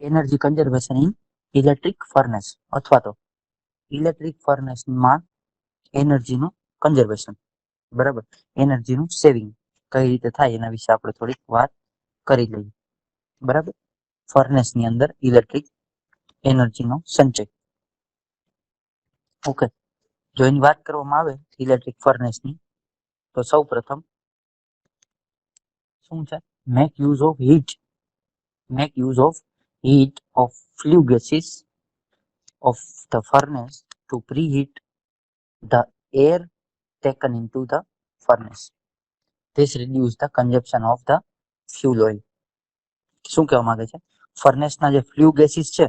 Energy conservation in electric furnace અથવા તો electric ફર્નેસમાં એનર્જીનું conservation, બરાબર, એનર્જીનું સેવિંગ કઈ રીતે થાય એના વિશે આપણે થોડીક વાત કરી લઈએ. બરાબર, ફર્નેસની અંદર ઇલેક્ટ્રિક એનર્જીનો સંચય. ઓકે, જો એની વાત કરવામાં આવે ઇલેક્ટ્રિક ફર્નેસની, તો સૌ પ્રથમ શું છે? Make use of heat of flue gases of the furnace to preheat the air taken into the furnace. This reduce the consumption of the fuel oil. શું કહેવા માંગે છે? ફર્નેસના જે ફ્લુ ગેસીસ છે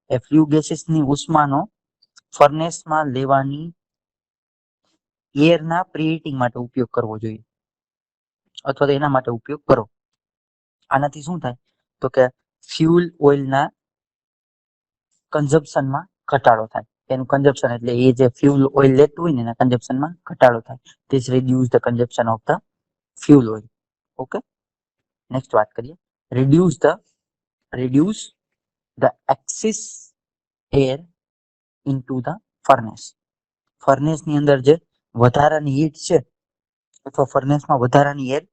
એ ફ્લુ ગેસીસની ઉષ્માનો ફર્નેસમાં લેવાની એરના પ્રીહીટિંગ માટે ઉપયોગ કરવો જોઈએ, અથવા તો એના માટે ઉપયોગ કરો. આનાથી શું થાય? તો કે ફ્યુલ ઓઇલના કન્ઝમ્પશનમાં ઘટાડો થાય. એનું કન્ઝમ્પશન એટલે એ જે ફ્યુલ ઓઇલ લેતું હોય ને એના કન્ઝમ્પશનમાં ઘટાડો થાય. This reduce the consumption of the fuel oil. Okay, next વાત કરીએ. reduce the excess air into the furnace. ફર્નેસની અંદર જે વધારાની હીટ છે અથવા ફર્નેસમાં વધારાની એર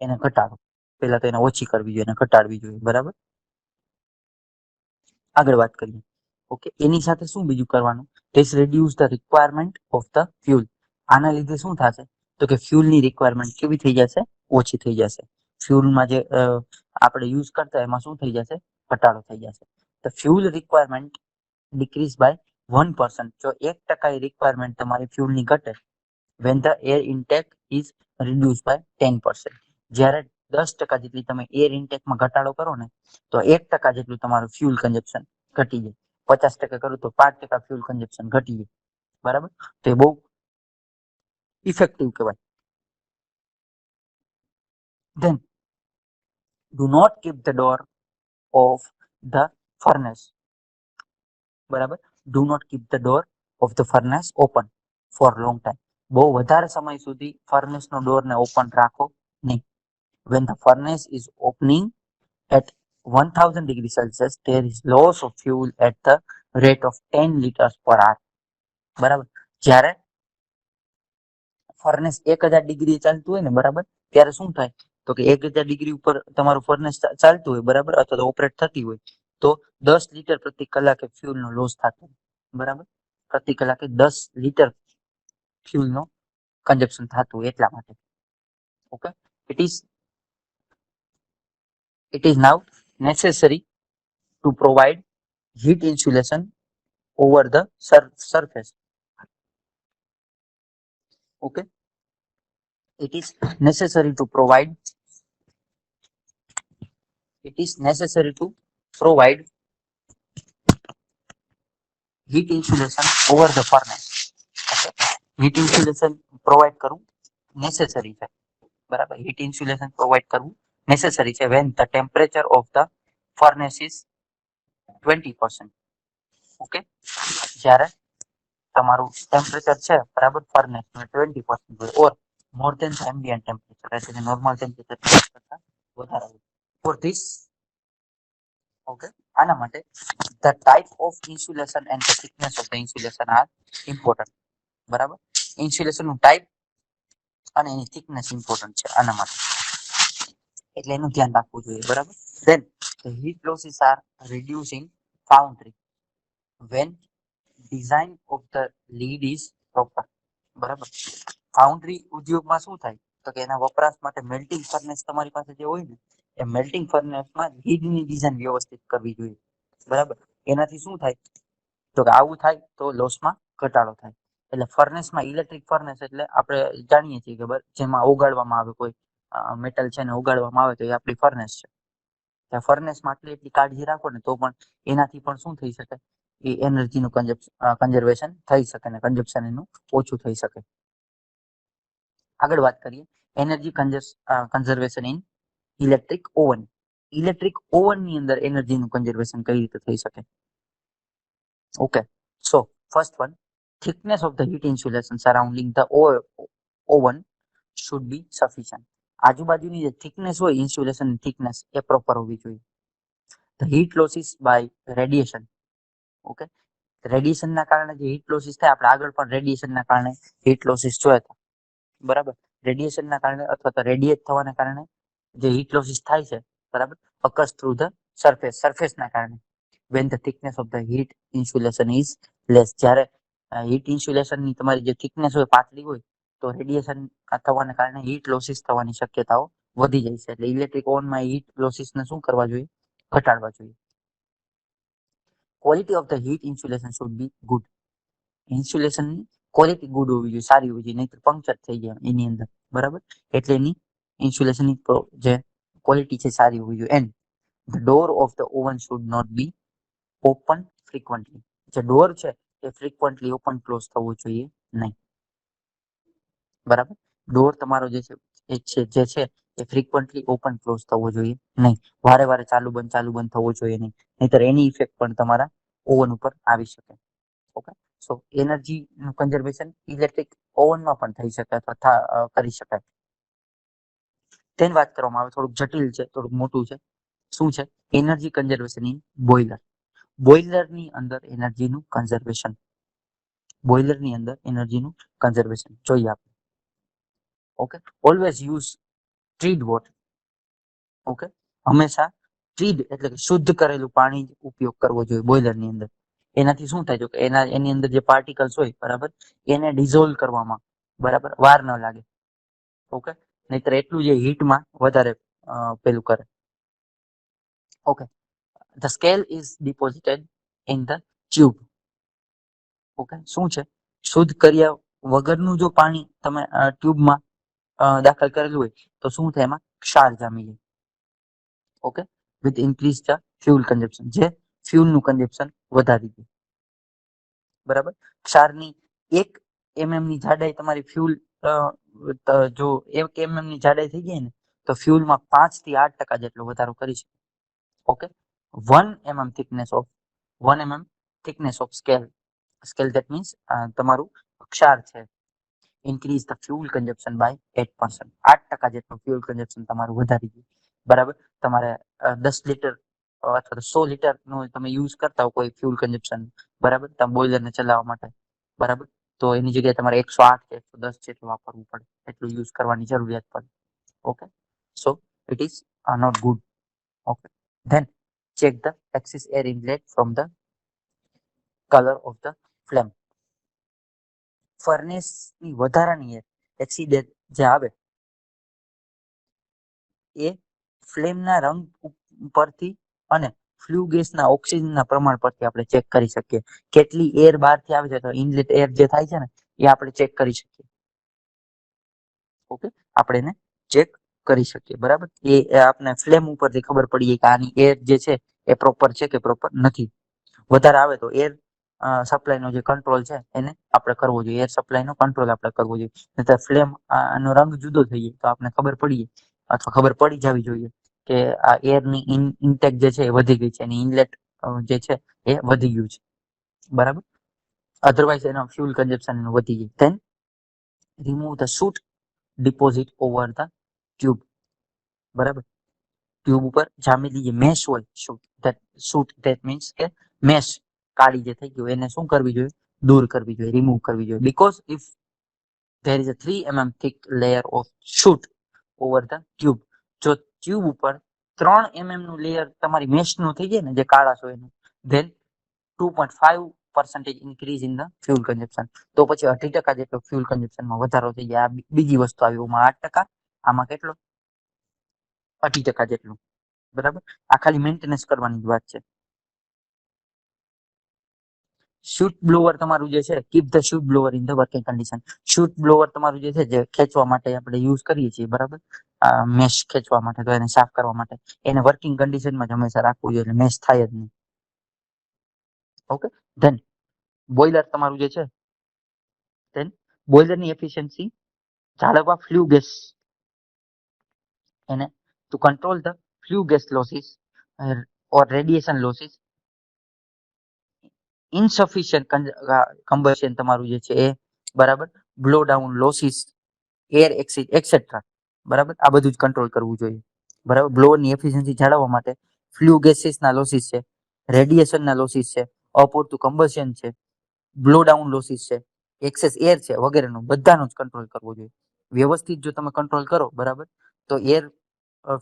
એને ઘટાડો. પહેલા તો એને ઓછી કરવી જોઈએ, એને ઘટાડવી જોઈએ. બરાબર, આગળ વાત કરીએ. ઓકે, એની સાથે શું બીજું કરવાનું? This reduce the requirement of the fuel. આના લીધે શું થશે? તો કે ફ્યુલની રિક્વાયરમેન્ટ કેવી થઈ જશે? ઓછી થઈ જશે. ફ્યુલમાં જે આપણે યુઝ કરતા એમાં શું થઈ જશે? ઘટાડો થઈ જશે. The fuel requirement decrease by 1%. જો 1% રિક્વાયરમેન્ટ તમારી ફ્યુલની ઘટે, when the air intake is reduced by 10%. જ્યારે 10% જેટલી તમે એર ઇન્ટેકમાં ઘટાડો કરો ને, તો 1% જેટલું તમારું ફ્યુલ કન્ઝમ્પશન ઘટી જાય. 50% કરું તો 5% ફ્યુલ કન્ઝમ્પશન ઘટી જાય. બરાબર, તો એ બહુ ઇફેક્ટિવ કહેવાય. Then do not keep the door of the furnace. બરાબર, do not keep the door of the furnace open for long time. બહુ વધારે સમય સુધી ફર્નેસનો ડોરને ઓપન રાખો નહીં. When the furnace is opening at 1000 degrees Celsius, there is loss of fuel at the rate of 10 liters per hour. બરાબર, જ્યારે furnace 1000 degree ચાલતું હોય ને, બરાબર, ત્યારે શું થાય? તો કે 1000 ડિગ્રી ઉપર તમારું ફર્નેસ ચાલતું હોય, બરાબર, અથવા તો ઓપરેટ થતી હોય, તો 10 લીટર પ્રતિ કલાકે ફ્યુલનો લોસ થતો. બરાબર, પ્રતિ કલાકે 10 લીટર ફ્યુલનો કન્ઝમ્પશન થતું એટલા માટે. Okay, it is now necessary to provide heat insulation over the surface. Okay, it is necessary to provide heat insulation over the furnace. Okay, heat insulation provide કરવું necessary છે. બરાબર, heat insulation provide કરવું necessary છે when the temperature of the furnace is 20%. Okay, જ્યારે તમારું temperature છે, બરાબર, furnace 20% હોય, ઓર મોર ધેન એમ્બિયન્ટ ટેમ્પરેચર, એટલે નોર્મલ ટેમ્પરેચર કરતા વધારે હોય. ફોર ધીસ, ઓકે, આના માટે the type of insulation and the thickness of the insulation are important. બરાબર, ઇન્સ્યુલેશન નું ટાઈપ અને એની થિકનેસ ઇમ્પોર્ટન્ટ છે આના માટે, એટલે એનું ધ્યાન રાખવું જોઈએ. બરાબર, then the heat losses are reduced in foundry when design of the lead is proper. બરાબર, ફાઉન્ડ્રી ઉદ્યોગમાં શું થાય? તો કે એના વપરાશ માટે મેલ્ટિંગ ફર્નેસ તમારી પાસે જે હોય ને, એ મેલ્ટિંગ ફર્નેસમાં લીડની ડિઝાઇન વ્યવસ્થિત કરવી જોઈએ. બરાબર, એનાથી શું થાય? તો કે આવું થાય તો લોસમાં ઘટાડો થાય. એટલે ફર્નેસમાં, ઇલેક્ટ્રિક ફર્નેસ એટલે આપણે જાણીએ છીએ કે જેમાં ઓગાળવામાં આવે, કોઈ મેટલ છે ને ઓગાળવામાં આવે, તો એ આપણી ફર્નેસ છે. ત્યાં ફર્નેસમાં એટલી કાળજી રાખો ને, તો પણ એનાથી પણ શું થઈ શકે? એ એનર્જીનું કન્ઝર્વેશન થઈ શકે ને કન્ઝમ્પશન એનું ઓછું થઈ શકે. આગળ વાત કરીએ, energy conservation in electric oven. Electric ઓવનની અંદર એનર્જીનું કન્ઝર્વેશન કઈ રીતે થઈ શકે? Okay, so first one, thickness of the heat insulation surrounding the oven should be sufficient. આજુબાજુની જે થિકનેસ હોય, ઇન્સ્યુલેશન થિકનેસ, એ પ્રોપર હોવી જોઈએ. The heat losses by radiation. Okay, રેડિયેશનના કારણે જે હીટ લોસીસ થાય, આપણે આગળ પણ રેડિયેશનના કારણે હીટ લોસીસ જોયા હતા. બરાબર, રેડિયેશનના કારણે અથવા તો રેડિયેટ થવાના કારણે જે હીટ લોસીસ થાય છે, બરાબર, occurs through the સરફેસના કારણે when the thickness of the heat insulation is less. જ્યારે હીટ ઇન્સ્યુલેશનની તમારી જે થિકનેસ હોય પાતળી હોય તો રેડિયેશન થવાના કારણે હીટ લોસીસ થવાની શક્યતાઓ વધી જાય છે. એટલે ઇલેક્ટ્રિક ઓવનમાં હીટ લોસીસને શું કરવા જોઈએ? ઘટાડવા જોઈએ. Quality of the heat insulation should be good. ઇન્સ્યુલેશનની ક્વોલિટી ગુડ હોવી જોઈએ, સારી હોવી જોઈએ, નહીં પંક્ચર થઈ જાય એની અંદર. બરાબર, એટલે એની ઇન્સ્યુલેશનની જે ક્વોલિટી છે સારી હોવી જોઈએ. And the door of the oven should not be open frequently. જે ડોર છે એ ફ્રીક્વન્ટલી ઓપન ક્લોઝ થવો જોઈએ નહીં. બરાબર, ડોર તમારો જે છે એ ફ્રીક્વન્ટલી ઓપન ક્લોઝ થવો જોઈએ નહીં. વારે વારે ચાલુ બંધ થવો જોઈએ નહીં, નહીતર એની ઇફેક્ટ પણ તમારા ઓવન ઉપર આવી શકે. ઓકે, સો એનર્જી નું કન્ઝર્વેશન ઇલેક્ટ્રિક ઓવનમાં પણ થઈ શકે અથવા કરી શકાય. તેની વાત કરવામાં આવે, થોડુંક જટિલ છે, થોડુંક મોટું છે. શું છે? Energy conservation in boiler. બોઇલરની અંદર એનર્જીનું કન્ઝર્વેશન. બોઇલરની અંદર એનર્જીનું કન્ઝર્વેશન જોઈએ આપણે. Okay, always use treated water. Okay, હંમેશા ટ્રીડ એટલે કે શુદ્ધ કરેલું પાણી ઉપયોગ કરવો જોઈએ બોઇલરની અંદર. એનાથી શું થાય? કે એની અંદર જે પાર્ટિકલ્સ હોય, બરાબર, એને ડિઝોલ્વ કરવામાં, બરાબર, વાર ન લાગે. ઓકે, નહીતર એટલું જે હીટમાં વધારે પેલું કરે. Okay, the scale is ડિપોઝિટેડ in the tube. Okay, શું છે? શુદ્ધ કર્યા વગરનું જો પાણી તમે ટ્યુબમાં દાખલ કરેલું હોય તો શું થાય? એમાં ક્ષાર જામી જાય. Okay, with increase the fuel consumption, જે ફ્યુલનું કન્ઝપ્શન વધારી દે. બરાબર, ક્ષારની 1 mm ની જાડાઈ તમારી ફ્યુલ જો 1 mm ની જાડાઈ થઈ જાય ને તો ફ્યુલમાં 5 થી 8% જેટલો વધારો કરી શકે. Okay, 1 mm thickness of scale that means તમારું ક્ષાર છે, increase the fuel consumption by 8%. 8% જેટલું ફ્યુલ કન્ઝપ્શન તમારું વધારી દે. બરાબર, તમારે 10 લીટર અથવા તો 100 લીટર નું તમે યુઝ કરતા હો કોઈ ફ્યુલ કન્ઝપ્શન, બરાબર, તમે બોઇલરને ચલાવવા માટે, બરાબર, તો એની જગ્યાએ તમારે 108 કે 110 જેટલું વાપરવું પડે, એટલું યુઝ કરવાની જરૂરિયાત પડે. Okay, so it is not good. Okay, then check the excess air inlet from the color of the flame. Furnace ની વધારાની એર એક્સિડેન્ટ જે આવે એ ફ્લેમના રંગ પરથી અને ફ્લુ ગેસના ઓક્સિજનના પ્રમાણ પરથી આપણે ચેક કરી શકીએ. કેટલી એર બહારથી આવે છે તો ઇનલેટ એર જે થાય છે ને એ આપણે ચેક કરી શકીએ. ઓકે, આપણે એને ચેક કરી શકીએ. બરાબર, એ આપણે ફ્લેમ ઉપરથી ખબર પડી કે આની એર જે છે એ પ્રોપર છે કે પ્રોપર નથી. વધારે આવે તો એર સપ્લાયનો જે કંટ્રોલ છે એને આપણે કરવો જોઈએ. એર સપ્લાયનો કંટ્રોલ આપણે કરવો જોઈએ. નહીતર ફ્લેમ નો રંગ જુદો થઈ જાય તો આપણે ખબર પડી અથવા ખબર પડી જવી જોઈએ કે આ એરની ઇન્ટેક જે છે એ વધી ગઈ છે, એની ઇનલેટ જે છે એ વધી ગયું છે. બરાબર, અધરવાઇઝ એનો ફ્યુલ કન્ઝપ્શન વધી જાય. Then remove the soot deposit over the tube. બરાબર, ટ્યુબ ઉપર જામેલી જે મેશ હોય, સૂટ ધેટ મીન્સ કે મેશ કાળી જે થઈ ગયું એને શું કરવી જોઈએ? દૂર કરવી જોઈએ, રિમૂવ કરવી જોઈએ. Because if there is a 3 mm thick layer of soot over the tube. જો ટ્યુબ ઉપર 3 mm નું લેયર તમારી મેશ નું થઈ જાય ને, જે કાળા હોય એનું, then 2.5% increase in the fuel consumption. તો પછી 2.5% જેટલો ફ્યુલ કન્ઝપ્શનમાં વધારો થઈ જાય. આ બીજી વસ્તુ આવી, ઓમાં 8%, આમાં કેટલો? 2.5% જેટલું. બરાબર, આ ખાલી મેન્ટેનન્સ કરવાની જ વાત છે. શૂટ બ્લોવર તમારું જે છે, keep the shoot blower in the working condition. Shoot blower તમારું જે છે, જે ખેંચવા માટે આપણે યુઝ કરીએ છીએ, બરાબર, મેશ ખેંચવા માટે, તો એને સાફ કરવા માટે એને વર્કિંગ કન્ડિશનમાં જ હંમેશા રાખવું જોઈએ, એટલે મેશ થાય જ નહીં. ઓકે, ધેન બોઇલર તમારું જે છે, ધેન બોઇલરની એફિશિયન્સી જાળવવા ફ્લુ ગેસ એને to control the flue gas losses or radiation losses, insufficient combustion તમારું જે છે એ, બરાબર, blow down losses, air exit etcetera. બરાબર, આ બધું જ કંટ્રોલ કરવું જોઈએ. બરાબર, બ્લોઅરની એફિશિયન્સી જાળવવા માટે ફ્લુ ગેસીસના લોસીસ છે, રેડિયેશનના લોસીસ છે, અપૂરતું કમ્બશન છે, બ્લો ડાઉન લોસીસ છે, એક્સેસ એર છે વગેરેનો બધાનો જ કંટ્રોલ કરવો જોઈએ. વ્યવસ્થિત જો તમે કંટ્રોલ કરો બરાબર તો એર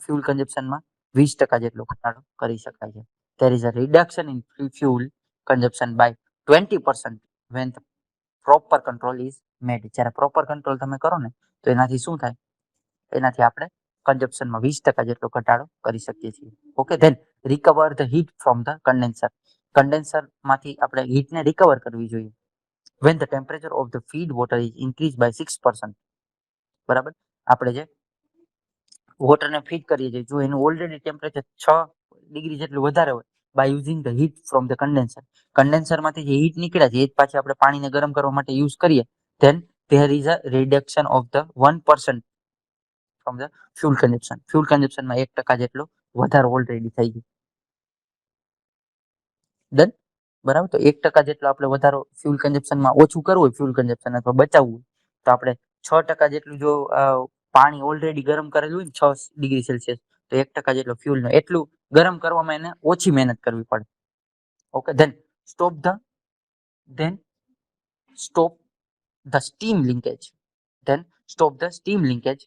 ફ્યુલ કન્ઝપ્શનમાં 20% જેટલો ઘટાડો કરી શકાય છે. There is a reduction in fuel consumption by 20% when the proper control is made. જ્યારે પ્રોપર કંટ્રોલ તમે કરો ને તો એનાથી શું થાય, એનાથી આપણે કન્ઝપ્શનમાં 20% જેટલો ઘટાડો કરી શકીએ છીએ. Okay, then recover the heat from the condenser. કન્ડેન્સરમાંથી આપણે હીટને રિકવર કરવી જોઈએ. when the temperature of the feed water is increased by 6%. બરાબર, આપણે જે વોટરને ફીડ કરીએ છીએ જો એનું ઓલરેડી ટેમ્પરેચર 6 ડિગ્રી જેટલું વધારે હોય by using the heat from the condenser, કન્ડેન્સરમાંથી જે હીટ નીકળે છે એ જ પાછી આપણે પાણીને ગરમ કરવા માટે યુઝ કરીએ, then there is a reduction of the 1% from the fuel consumption. Fuel કન્ઝપ્શનમાં 1% જેટલો વધારો ઓલરેડી થઈ ગયો. ડન, બરાબર. તો 1% જેટલો આપણે વધારો ફ્યુલ કન્ઝપ્શનમાં ઓછું કરવું હોય, ફ્યુલ કન્ઝપ્શન અથવા બચાવવું તો આપણે 6% જેટલું જો પાણી ઓલરેડી ગરમ કરેલું હોય ને 6 ડિગ્રી સેલ્સિયસ તો 1% જેટલો ફ્યુલનો એટલું ગરમ કરવામાં એને ઓછી મહેનત કરવી પડે. Okay, then stop the steam linkage.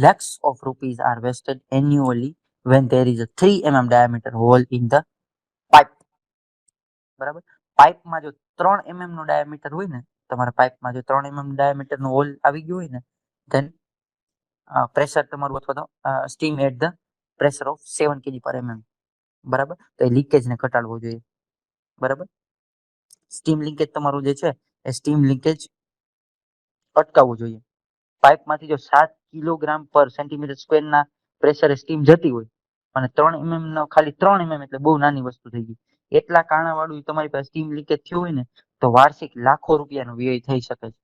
Lakhs of rupees are wasted annually when there is a 3 mm diameter hole in the pipe. બરાબર, પાઇપમાં જો 3 mm નો ડાયામીટર હોય ને, તમારા પાઇપમાં જો 3 mm ડાયામીટર નો હોલ આવી ગયો હોય ને, then પ્રેશર તમારું અથવા તો steam at the pressure of 7 kg per mm. બરાબર, તો એ લીકેજને ઘટાડવો જોઈએ. બરાબર, સ્ટીમ લિંકેજ તમારું જે છે એ સ્ટીમ લિંકેજ અટકાવવું જોઈએ. પાઇપમાંથી જો 7 કિલોગ્રામ પર સેન્ટીમીટર સ્ક્વેરના પ્રેશરે સ્ટીમ જતી હોય અને 3 mm નો ખાલી 3 mm એટલે બહુ નાની વસ્તુ થઈ ગઈ, એટલા કાણાવાળું તમારી પાસે સ્ટીમ લીકેજ થયું હોય ને તો વાર્ષિક લાખો રૂપિયાનો વ્યય થઈ શકે છે.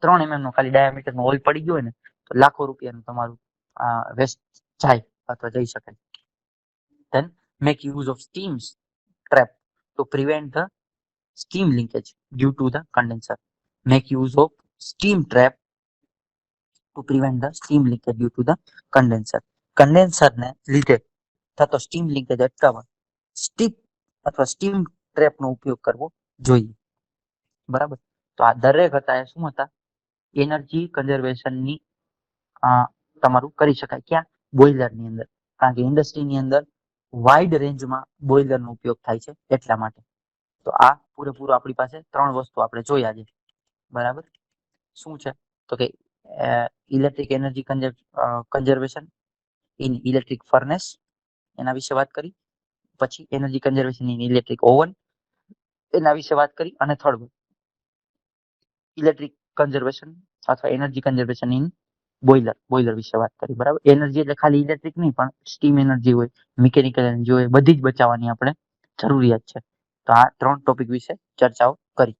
3 mm નો ખાલી ડાયામીટરનો હોલ પડી ગયો હોય ને તો લાખો રૂપિયાનું તમારું વેસ્ટ જાય અથવા જઈ શકે. Then make use of steam trap to prevent the steam linkage due to the condenser. Make use of steam trap to prevent the steam leakage due to the condenser. કન્ડેન્સરને લીધે થતો સ્ટીમ લીકેજ અટકાવવા steep અથવા steam ટ્રેપનો ઉપયોગ કરવો જોઈએ. બરાબર, તો આ દરેક હતા એ શું હતા, એનર્જી કન્ઝર્વેશનની તમારું કરી શકાય ક્યાં, બોઇલરની અંદર. કારણ કે ઇન્ડસ્ટ્રીની અંદર વાઇડ રેન્જમાં બોઇલરનો ઉપયોગ થાય છે એટલા માટે. તો આ પૂરેપૂરું આપણી પાસે 3 વસ્તુ આપણે જોયા છે. બરાબર, શું છે તો કે electric energy conservation in electric furnace એના વિશે વાત કરી, પછી energy conservation in electric oven એના વિશે વાત કરી, અને થર્ડ ઇલેક્ટ્રિક કન્ઝર્વેશન અથવા એનર્જી કન્ઝર્વેશન ઇન બોઇલર વિશે વાત કરી. બરાબર, એનર્જી એટલે ખાલી ઇલેક્ટ્રિક નહીં પણ સ્ટીમ એનર્જી હોય, મિકેનિકલ એનર્જી હોય, બધી જ બચાવવાની આપણે જરૂરિયાત છે. તો આ 3 ટોપિક વિશે ચર્ચાઓ કરી.